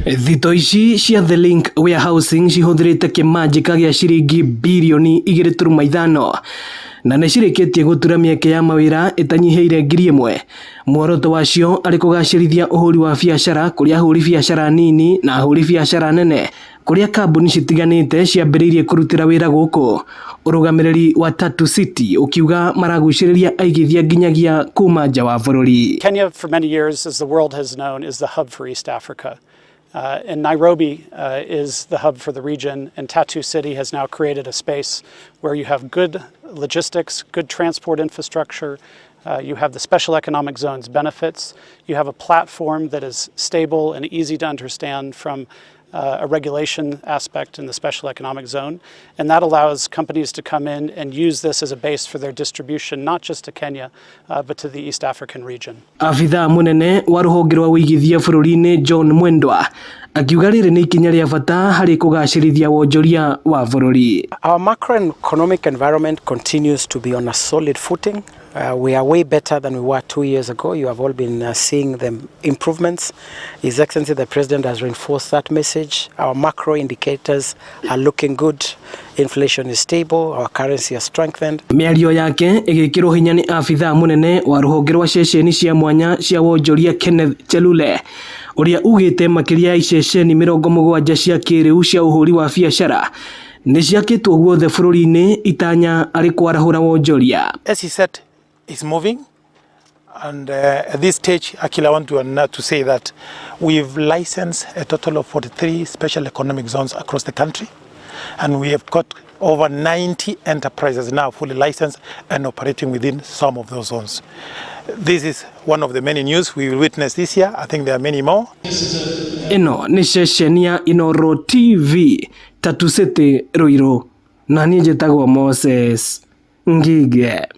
Thitoo ici cia The Link Warehousing cihũthĩrĩte kĩmanjĩka gĩa ciringi birioni 2.5 na nĩcirĩkĩtie gũtura mĩeke ya mawĩra ĩtanyihĩire 1,000. Muoroto wacio arĩ kũgacĩrithia ũhũri wa biacara kũrĩ ahũri biacara nini na ahũri biacara nene kũrĩa kambuni citiganĩte ciambĩrĩirie kũrutĩra wĩra gũkũ. Ũrũgamĩrĩri wa Tatu City ukiuga maragucĩrĩria aigithia nginyagia kuma nja wa bũrũri. Kenya for many years, as the world has known, is the hub for East Africa. And Nairobi is the hub for the region, and Tatu City has now created a space where you have good logistics, good transport infrastructure, you have the special economic zones benefits, you have a platform that is stable and easy to understand from a regulation aspect in the special economic zone, and that allows companies to come in and use this as a base for their distribution, not just to Kenya, but to the East African region. Afitha munene wa rũhonge rwa ũigithia bũrũri-inĩ John Mwendwa akiuga rĩrĩ nĩ ikinya rĩa bata harĩ kũgacĩrithia wonjoria wa bũrũri. Our macroeconomic environment continues to be on a solid footing. We are way better than we were 2 years ago. You have all been seeing the improvements. His Excellency the President has reinforced that message. Our macro indicators are looking good. Inflation is stable. Our currency has strengthened. Mĩario yake ĩgĩkĩrwo hinya nĩ afitha munene wa rũhonge rwa ceceni cia mwanya cia wonjoria Kenneth Chelule, ũrĩa ugĩte makĩria ya iceceni 70 cia kĩrĩu cia ũhũri wa biacara nĩciakĩtwo guothe bũrũri-inĩ itanya arĩ kwarahũra wonjoria. As he said, it's moving, and at this stage, actually, I want to say that we've licensed a total of 43 special economic zones across the country, and we have got over 90 enterprises now fully licensed and operating within some of those zones. This is one of the many news we will witness this year. I think there are many more. Ino ni ceceni ya Inoro TV, Tatu City, Ruiru, na niĩ njĩtagwo Moses Ngige.